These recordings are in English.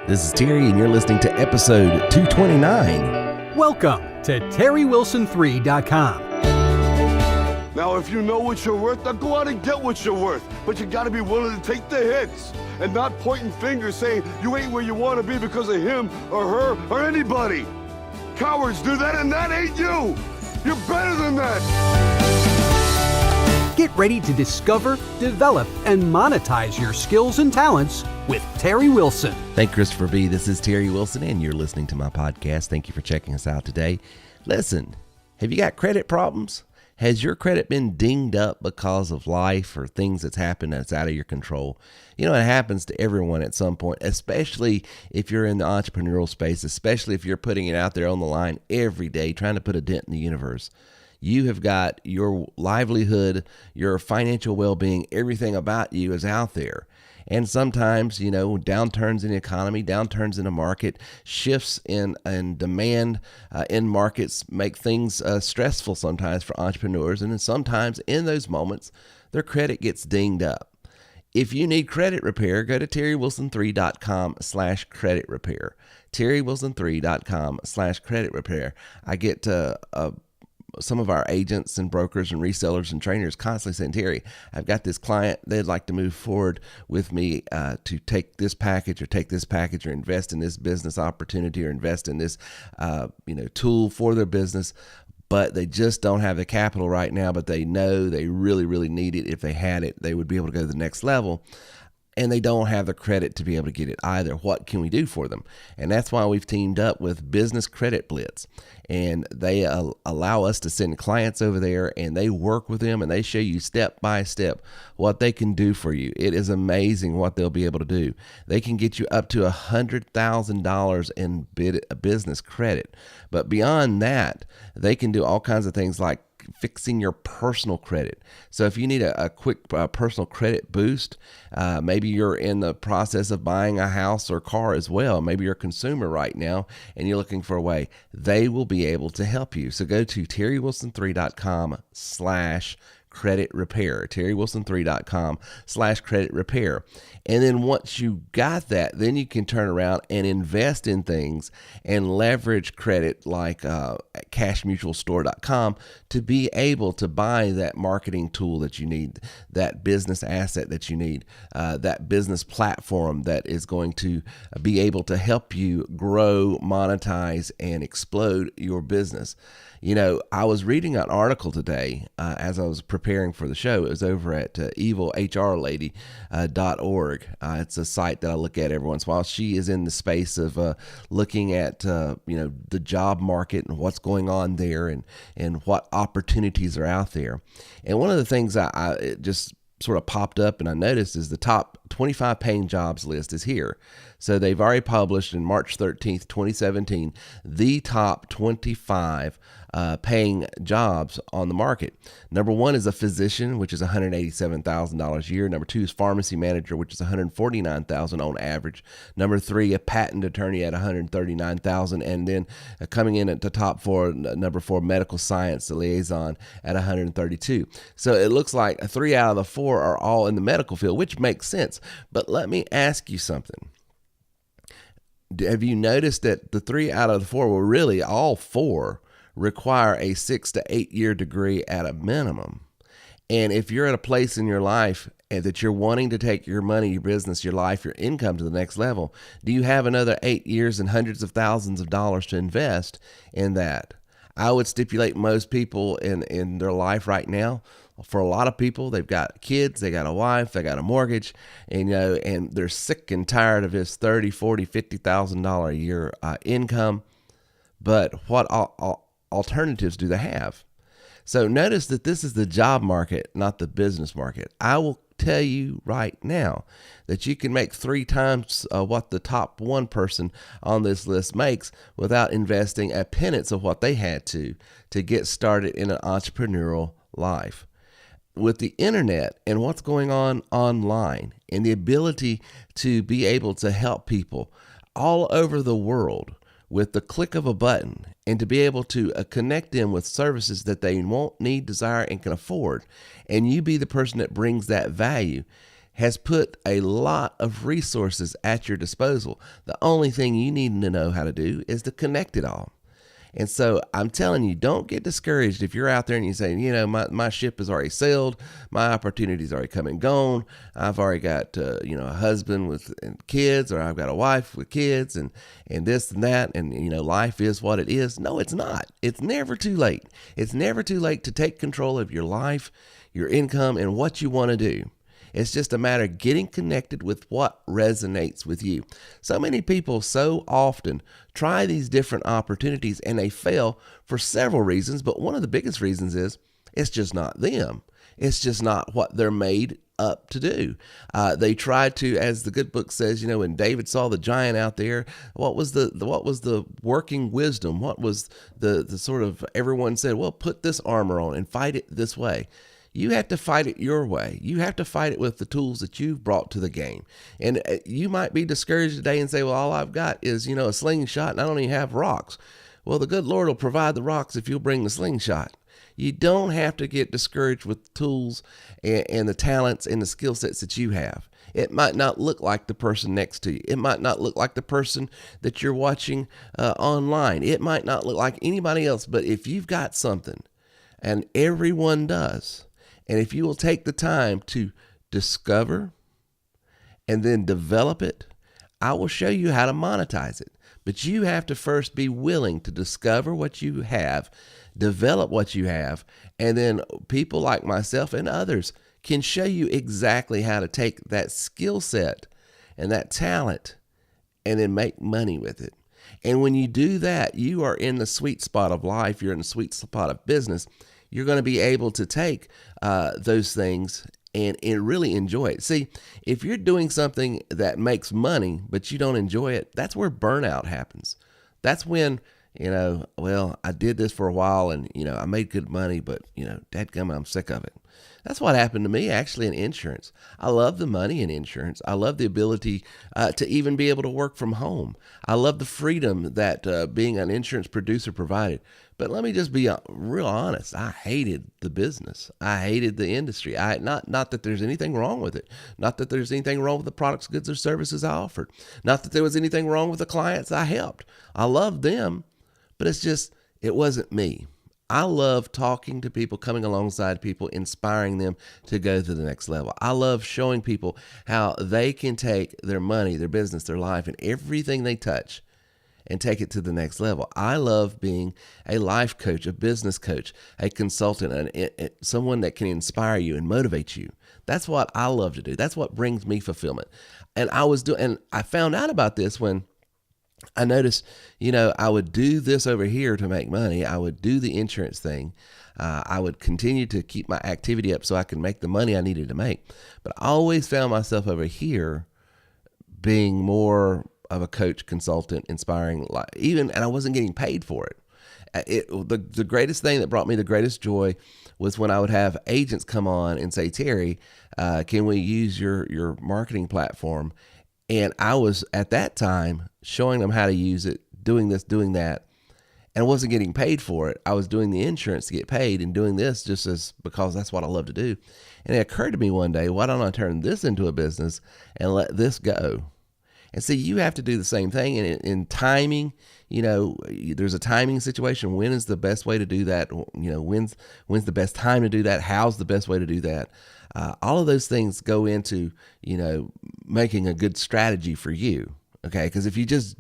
This is Terry, and you're listening to episode 229. Welcome to TerryWilson3.com. Now, if you know what you're worth, now go out and get what you're worth. But you got to be willing to take the hits and not pointing fingers saying you ain't where you want to be because of him or her or anybody. Cowards do that, and that ain't you. You're better than that. Get ready to discover, develop, and monetize your skills and talents with Terry Wilson. Thank you, Christopher B. This is Terry Wilson, and you're listening to my podcast. Thank you for checking us out today. Listen, have you got credit problems? Has your credit been dinged up because of life or things that's happened that's out of your control? You know, it happens to everyone at some point, especially if you're in the entrepreneurial space, especially if you're putting it out there on the line every day, trying to put a dent in the universe. You have got your livelihood, your financial well-being, everything about you is out there. And sometimes, you know, downturns in the economy, downturns in the market, shifts in demand in markets make things stressful sometimes for entrepreneurs. And then sometimes in those moments, their credit gets dinged up. If you need credit repair, go to terrywilson3.com/credit repair. terrywilson3.com/credit repair. I get some of our agents and brokers and resellers and trainers constantly saying, Terry, I've got this client, they'd like to move forward with me to take this package or invest in this business opportunity or invest in this tool for their business, but they just don't have the capital right now, but they know they really, really need it. If they had it, they would be able to go to the next level. And they don't have the credit to be able to get it either. What can we do for them? And that's why we've teamed up with Business Credit Blitz. And they allow us to send clients over there, and they work with them, and they show you step by step what they can do for you. It is amazing what they'll be able to do. They can get you up to $100,000 in business credit. But beyond that, they can do all kinds of things like fixing your personal credit. So if you need a quick personal credit boost, maybe you're in the process of buying a house or car as well. Maybe you're a consumer right now and you're looking for a way. They will be able to help you. So go to terrywilson3.com/credit repair, terrywilson3.com/credit repair. And then once you got that, then you can turn around and invest in things and leverage credit like at cashmutualstore.com to be able to buy that marketing tool that you need, that business asset that you need, that business platform that is going to be able to help you grow, monetize, and explode your business. You know, I was reading an article today as I was preparing for the show. It was over at evilhrlady.org. It's a site that I look at every once in a while. She is in the space of looking at, the job market and what's going on there and what opportunities are out there. And one of the things it just sort of popped up and I noticed is the top 25 paying jobs list is here. So they've already published in March 13th, 2017, the top 25 paying jobs on the market. Number one is a physician, which is $187,000 a year. Number two is pharmacy manager, which is $149,000 on average. Number three, a patent attorney at $139,000, and then coming in at the top four, number four, medical science liaison at $132,000. So it looks like 3 out of the 4 are all in the medical field, which makes sense. But let me ask you something. Have you noticed that the 3 out of the 4, well, really all 4 require a 6 to 8 year degree at a minimum? And if you're at a place in your life and that you're wanting to take your money, your business, your life, your income to the next level, do you have another 8 years and hundreds of thousands of dollars to invest in that? I would stipulate most people in their life right now, for a lot of people, they've got kids, they got a wife, they got a mortgage, and they're sick and tired of this $30,000, $40,000, $50,000 a year income. But what alternatives do they have? So notice that this is the job market, not the business market. I will tell you right now that you can make 3 times what the top 1 person on this list makes without investing a pittance of what they had to get started in an entrepreneurial life. With the internet and what's going on online and the ability to be able to help people all over the world with the click of a button and to be able to connect them with services that they want, need, desire, and can afford, and you be the person that brings that value, has put a lot of resources at your disposal. The only thing you need to know how to do is to connect it all. And so I'm telling you, don't get discouraged if you're out there and you say, my ship has already sailed. My opportunity's already come and gone. I've already got, a husband with kids, or I've got a wife with kids and this and that. And, life is what it is. No, it's not. It's never too late. It's never too late to take control of your life, your income, and what you want to do. It's just a matter of getting connected with what resonates with you. So many people so often try these different opportunities and they fail for several reasons, but one of the biggest reasons is it's just not them. It's just not what they're made up to do. They try to, as the good book says, when David saw the giant out there, what was the working wisdom? What was the sort of, everyone said, well, put this armor on and fight it this way. You have to fight it your way. You have to fight it with the tools that you've brought to the game. And you might be discouraged today and say, well, all I've got is, a slingshot and I don't even have rocks. Well, the good Lord will provide the rocks if you'll bring the slingshot. You don't have to get discouraged with the tools and the talents and the skill sets that you have. It might not look like the person next to you. It might not look like the person that you're watching online. It might not look like anybody else. But if you've got something, and everyone does, and if you will take the time to discover and then develop it, I will show you how to monetize it. But you have to first be willing to discover what you have, develop what you have, and then people like myself and others can show you exactly how to take that skill set and that talent and then make money with it. And when you do that, you are in the sweet spot of life. You're in the sweet spot of business. You're going to be able to take those things and really enjoy it. See, if you're doing something that makes money, but you don't enjoy it, that's where burnout happens. That's when, I did this for a while and, I made good money, but, dadgummit, I'm sick of it. That's what happened to me actually in insurance. I love the money in insurance. I love the ability to even be able to work from home. I love the freedom that being an insurance producer provided. But let me just be real honest. I hated the business. I hated the industry. Not that there's anything wrong with it. Not that there's anything wrong with the products, goods, or services I offered. Not that there was anything wrong with the clients I helped. I loved them, but it wasn't me. I love talking to people, coming alongside people, inspiring them to go to the next level. I love showing people how they can take their money, their business, their life, and everything they touch and take it to the next level. I love being a life coach, a business coach, a consultant, someone that can inspire you and motivate you. That's what I love to do. That's what brings me fulfillment. And I found out about this when I noticed, I would do this over here to make money. I would do the insurance thing. I would continue to keep my activity up so I could make the money I needed to make. But I always found myself over here being more of a coach, consultant, inspiring, and I wasn't getting paid for it. The greatest thing that brought me the greatest joy was when I would have agents come on and say, Terry, can we use your marketing platform? And I was at that time showing them how to use it, doing this, doing that, and I wasn't getting paid for it. I was doing the insurance to get paid and doing this because that's what I love to do. And it occurred to me one day, why don't I turn this into a business and let this go? And see, you have to do the same thing. And in timing, there's a timing situation. When is the best way to do that? When's the best time to do that? How's the best way to do that? All of those things go into, making a good strategy for you. Okay. Because if you just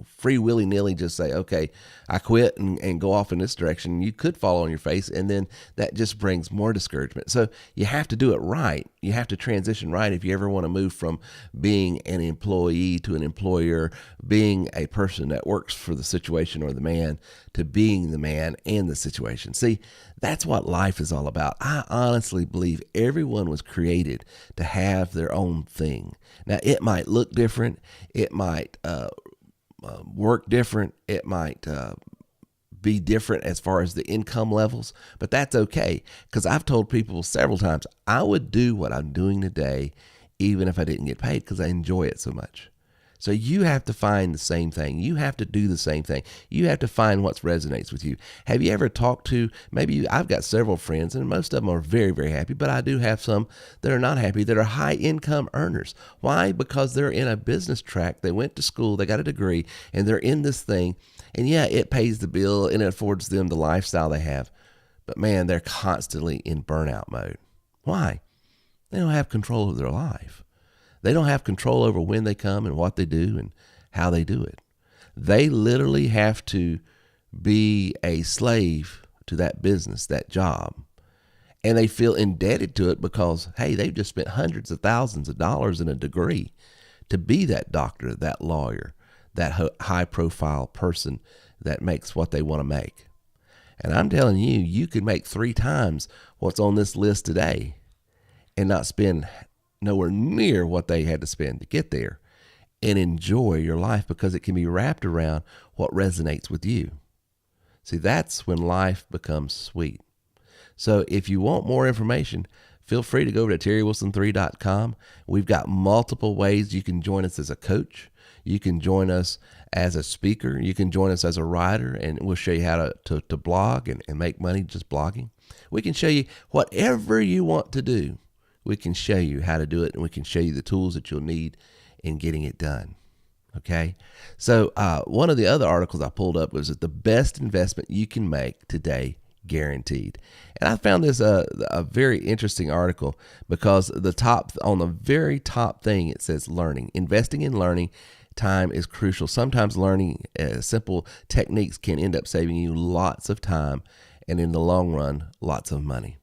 free willy-nilly just say, okay, I quit and go off in this direction, you could fall on your face, and then that just brings more discouragement. So you have to do it right. You have to transition right if you ever want to move from being an employee to an employer, being a person that works for the situation or the man, to being the man and the situation. See, that's what life is all about. I honestly believe everyone was created to have their own thing. Now, it might look different. It might work different. It might be different as far as the income levels, but that's okay, because I've told people several times I would do what I'm doing today even if I didn't get paid, because I enjoy it so much. So you have to find the same thing. You have to do the same thing. You have to find what resonates with you. Have you ever talked to, I've got several friends, and most of them are very, very happy, but I do have some that are not happy, that are high income earners. Why? Because they're in a business track. They went to school, they got a degree, and they're in this thing. And yeah, it pays the bill and it affords them the lifestyle they have. But man, they're constantly in burnout mode. Why? They don't have control of their life. They don't have control over when they come and what they do and how they do it. They literally have to be a slave to that business, that job. And they feel indebted to it because, hey, they've just spent hundreds of thousands of dollars in a degree to be that doctor, that lawyer, that high profile person that makes what they want to make. And I'm telling you, you could make 3 times what's on this list today and not spend nowhere near what they had to spend to get there, and enjoy your life because it can be wrapped around what resonates with you. See, that's when life becomes sweet. So if you want more information, feel free to go over to terrywilson3.com. We've got multiple ways you can join us as a coach. You can join us as a speaker. You can join us as a writer, and we'll show you how to blog and make money just blogging. We can show you whatever you want to do. We can show you how to do it, and we can show you the tools that you'll need in getting it done. Okay? So one of the other articles I pulled up was that the best investment you can make today, guaranteed. And I found this a very interesting article because on the very top thing, it says learning. Investing in learning time is crucial. Sometimes learning simple techniques can end up saving you lots of time and in the long run, lots of money.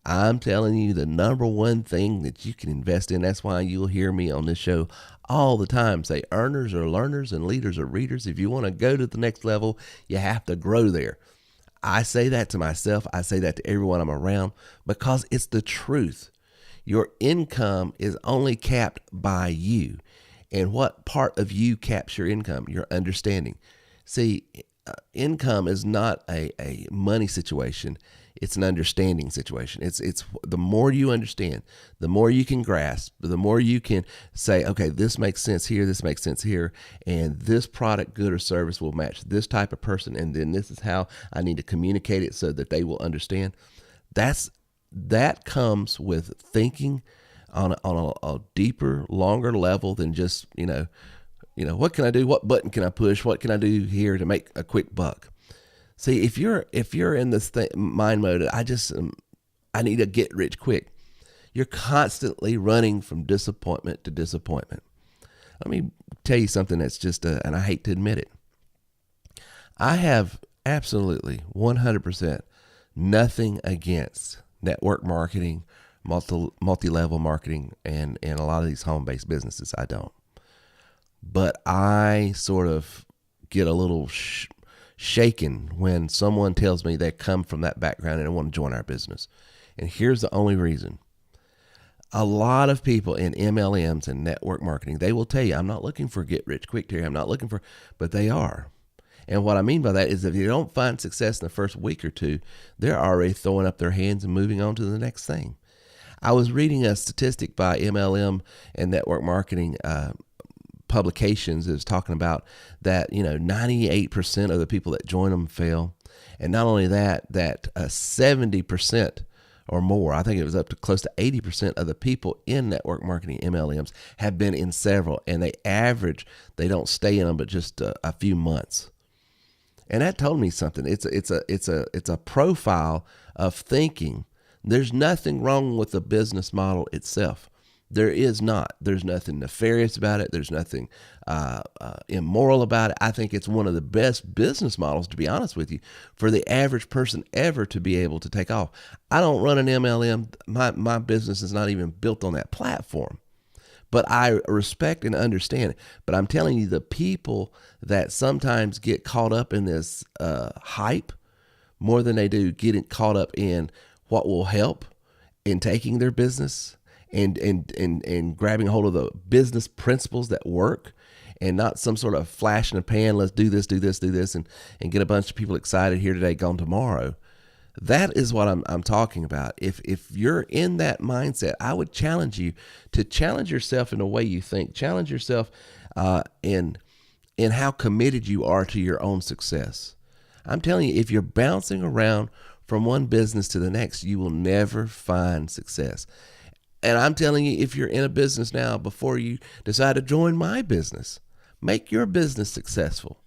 I'm telling you the number one thing that you can invest in. That's why you'll hear me on this show all the time say earners are learners and leaders are readers. If you want to go to the next level, you have to grow there. I say that to myself. I say that to everyone I'm around because it's the truth. Your income is only capped by you. And what part of you caps your income? Your understanding. See, income is not a money situation. It's an understanding situation. It's the more you understand, the more you can grasp, the more you can say, okay, this makes sense here, this makes sense here, and this product, good, or service will match this type of person, and then this is how I need to communicate it so that they will understand. That comes with thinking on a deeper, longer level than just, what can I do? What button can I push? What can I do here to make a quick buck? See, if you're in this mind mode, I need to get rich quick. You're constantly running from disappointment to disappointment. Let me tell you something that's just, and I hate to admit it. I have absolutely 100% nothing against network marketing, multi-level marketing, and a lot of these home-based businesses. I don't. But I sort of get a little shaken when someone tells me they come from that background and they want to join our business. And here's the only reason. A lot of people in MLMs and network marketing, they will tell you, I'm not looking for get rich quick, Terry. I'm not looking for, but they are. And what I mean by that is if you don't find success in the first week or two, they're already throwing up their hands and moving on to the next thing. I was reading a statistic by MLM and network marketing publications is talking about that 98% of the people that join them fail, and not only that 70% or more, I think it was up to close to 80% of the people in network marketing MLMs have been in several, and they don't stay in them but just a few months. And that told me something. It's a profile of thinking. There's nothing wrong with the business model itself. There is not. There's nothing nefarious about it. There's nothing immoral about it. I think it's one of the best business models, to be honest with you, for the average person ever to be able to take off. I don't run an MLM. My business is not even built on that platform. But I respect and understand it. But I'm telling you, the people that sometimes get caught up in this hype more than they do getting caught up in what will help in taking their business and grabbing hold of the business principles that work, and not some sort of flash in the pan, let's do this, and get a bunch of people excited here today, gone tomorrow. That is what I'm talking about. If you're in that mindset, I would challenge you to challenge yourself in the way you think. Challenge yourself in how committed you are to your own success. I'm telling you, if you're bouncing around from one business to the next, you will never find success. And I'm telling you, if you're in a business now, before you decide to join my business, make your business successful.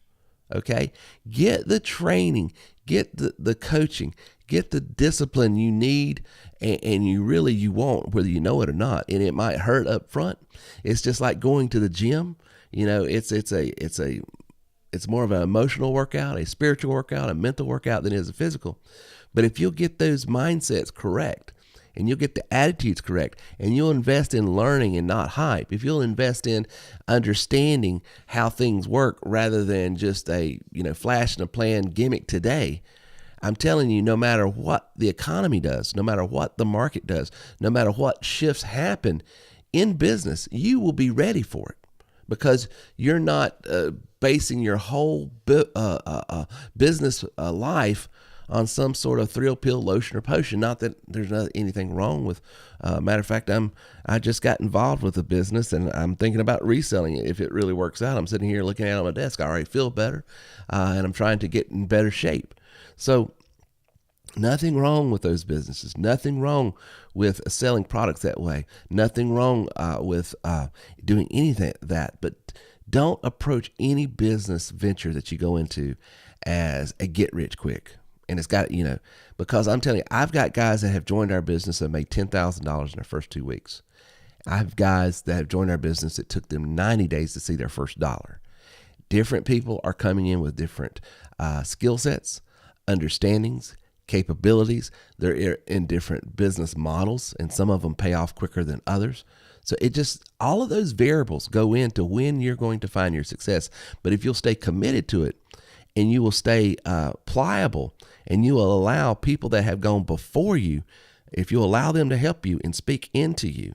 Okay? Get the training, get the coaching, get the discipline you need and you want, whether you know it or not. And it might hurt up front. It's just like going to the gym. It's more of an emotional workout, a spiritual workout, a mental workout than it is a physical. But if you'll get those mindsets correct, and you'll get the attitudes correct, and you'll invest in learning and not hype, if you'll invest in understanding how things work rather than just a flash in a plan gimmick today, I'm telling you, no matter what the economy does, no matter what the market does, no matter what shifts happen in business, you will be ready for it. Because you're not basing your whole business life on some sort of thrill pill, lotion, or potion. Not that there's anything wrong with. Matter of fact, I just got involved with a business, and I'm thinking about reselling it if it really works out. I'm sitting here looking at it on my desk. I already feel better, and I'm trying to get in better shape. So nothing wrong with those businesses. Nothing wrong with selling products that way. Nothing wrong with doing anything that. But don't approach any business venture that you go into as a get rich quick. And it's got, because I'm telling you, I've got guys that have joined our business that made $10,000 in their first 2 weeks. I have guys that have joined our business that took them 90 days to see their first dollar. Different people are coming in with different skill sets, understandings, capabilities. They're in different business models, and some of them pay off quicker than others. So all of those variables go into when you're going to find your success. But if you'll stay committed to it, and you will stay pliable, and you will allow people that have gone before you, if you allow them to help you and speak into you,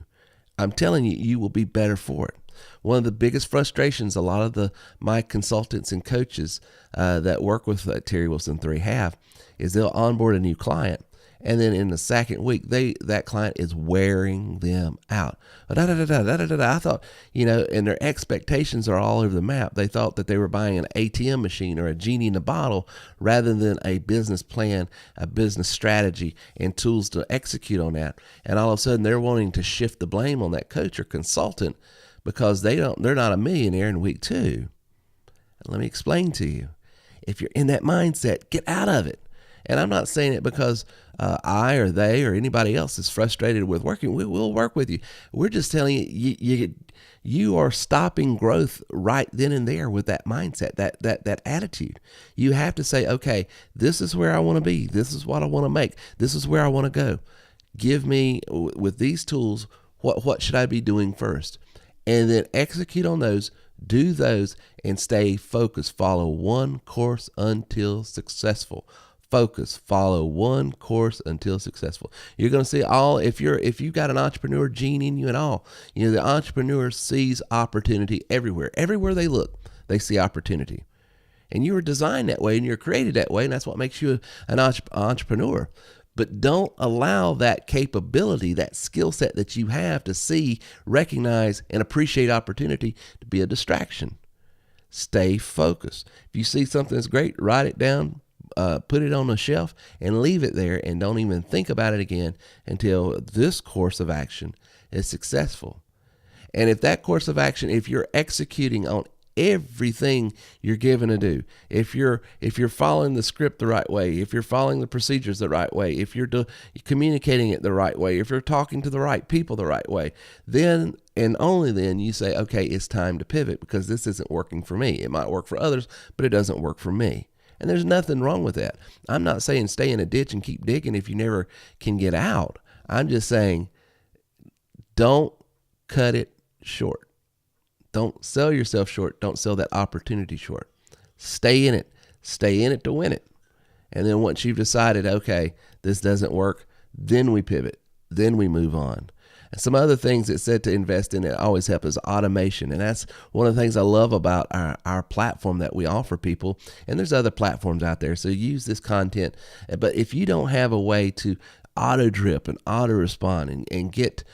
I'm telling you, you will be better for it. One of the biggest frustrations a lot of my consultants and coaches that work with Terry Wilson 3 have is they'll onboard a new client, and then in the second week, that client is wearing them out. I thought, and their expectations are all over the map. They thought that they were buying an ATM machine or a genie in a bottle rather than a business plan, a business strategy, and tools to execute on that. And all of a sudden, they're wanting to shift the blame on that coach or consultant because they're not a millionaire in week 2. Let me explain to you. If you're in that mindset, get out of it. And I'm not saying it because I or they or anybody else is frustrated with working. We will work with you. We're just telling you, you are stopping growth right then and there with that mindset, that attitude. You have to say, okay, this is where I want to be. This is what I want to make. This is where I want to go. Give me, with these tools, what should I be doing first? And then execute on those, do those, and stay focused. Follow one course until successful. Focus, follow one course until successful. You're going to see if you've got an entrepreneur gene in you at all, the entrepreneur sees opportunity everywhere. Everywhere they look, they see opportunity. And you were designed that way and you're created that way, and that's what makes you an entrepreneur. But don't allow that capability, that skill set that you have to see, recognize, and appreciate opportunity to be a distraction. Stay focused. If you see something that's great, write it down, put it on a shelf, and leave it there, and don't even think about it again until this course of action is successful. And if that course of action, if you're executing on everything you're given to do, if you're following the script the right way, if you're following the procedures the right way, if you're communicating it the right way, if you're talking to the right people the right way, then and only then you say, okay, it's time to pivot because this isn't working for me. It might work for others, but it doesn't work for me. And there's nothing wrong with that. I'm not saying stay in a ditch and keep digging if you never can get out. I'm just saying don't cut it short. Don't sell yourself short. Don't sell that opportunity short. Stay in it. Stay in it to win it. And then once you've decided, okay, this doesn't work, then we pivot. Then we move on. And some other things that said to invest in that always help is automation. And that's one of the things I love about our platform that we offer people. And there's other platforms out there, so use this content. But if you don't have a way to auto drip and auto respond and get,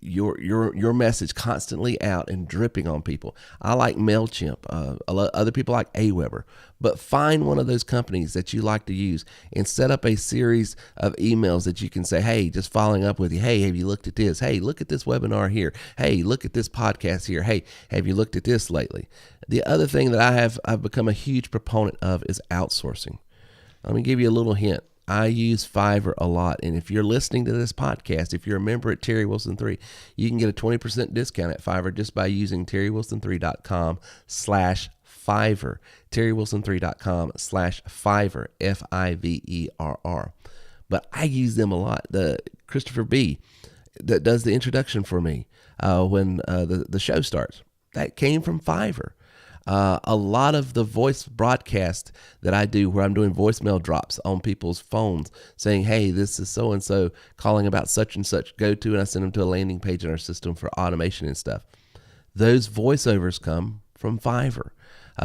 your message constantly out and dripping on people. I like MailChimp. Other people like Aweber. But find one of those companies that you like to use and set up a series of emails that you can say, hey, just following up with you. Hey, have you looked at this? Hey, look at this webinar here. Hey, look at this podcast here. Hey, have you looked at this lately? The other thing that I've become a huge proponent of is outsourcing. Let me give you a little hint. I use Fiverr a lot. And if you're listening to this podcast, if you're a member at Terry Wilson 3, you can get a 20% discount at Fiverr just by using terrywilson3.com/Fiverr. terrywilson3.com/Fiverr, Fiverr. But I use them a lot. The Christopher B. that does the introduction for me when the show starts, that came from Fiverr. A lot of the voice broadcast that I do where I'm doing voicemail drops on people's phones saying, hey, this is so-and-so calling about such and such, go to, and I send them to a landing page in our system for automation and stuff. Those voiceovers come from Fiverr.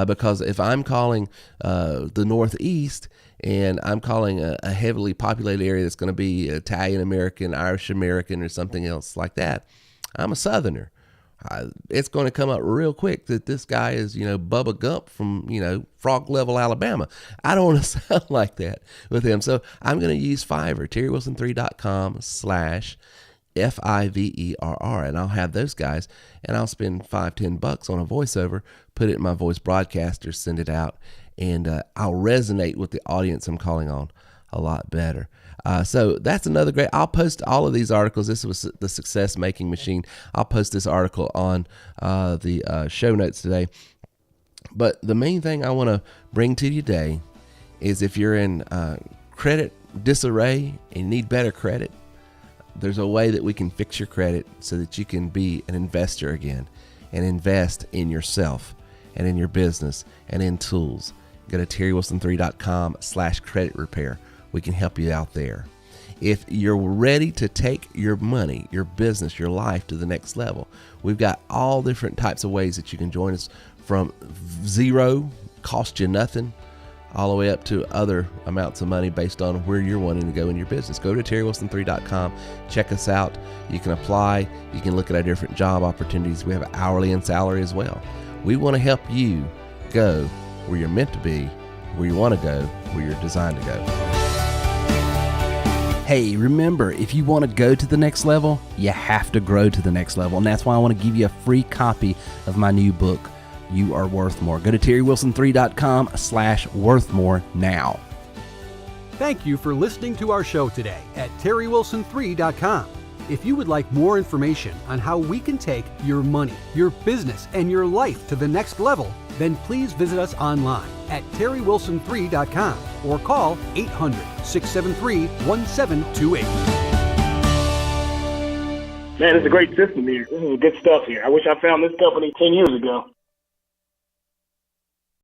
Because if I'm calling the Northeast and I'm calling a heavily populated area that's going to be Italian American, Irish American, or something else like that, I'm a Southerner. It's going to come up real quick that this guy is, Bubba Gump from, Frog Level, Alabama. I don't want to sound like that with him. So I'm going to use Fiverr, terrywilson3.com/Fiverr, and I'll have those guys, and I'll spend $5-10 on a voiceover, put it in my voice broadcaster, send it out, and I'll resonate with the audience I'm calling on a lot better. So that's another great. I'll post all of these articles. This was the Success Making Machine. I'll post this article on the show notes today. But the main thing I want to bring to you today is if you're in credit disarray and need better credit, there's a way that we can fix your credit so that you can be an investor again and invest in yourself and in your business and in tools. Go to terrywilson3.com/credit repair. We can help you out there. If you're ready to take your money, your business, your life to the next level, we've got all different types of ways that you can join us, from zero, cost you nothing, all the way up to other amounts of money based on where you're wanting to go in your business. Go to terrywilson3.com, check us out. You can apply. You can look at our different job opportunities. We have hourly and salary as well. We want to help you go where you're meant to be, where you want to go, where you're designed to go. Hey, remember, if you want to go to the next level, you have to grow to the next level. And that's why I want to give you a free copy of my new book, You Are Worth More. Go to terrywilson3.com/worthmore now. Thank you for listening to our show today at terrywilson3.com. If you would like more information on how we can take your money, your business, and your life to the next level, then please visit us online at terrywilson3.com or call 800-673-1728. Man, it's a great system here. This is good stuff here. I wish I found this company 10 years ago.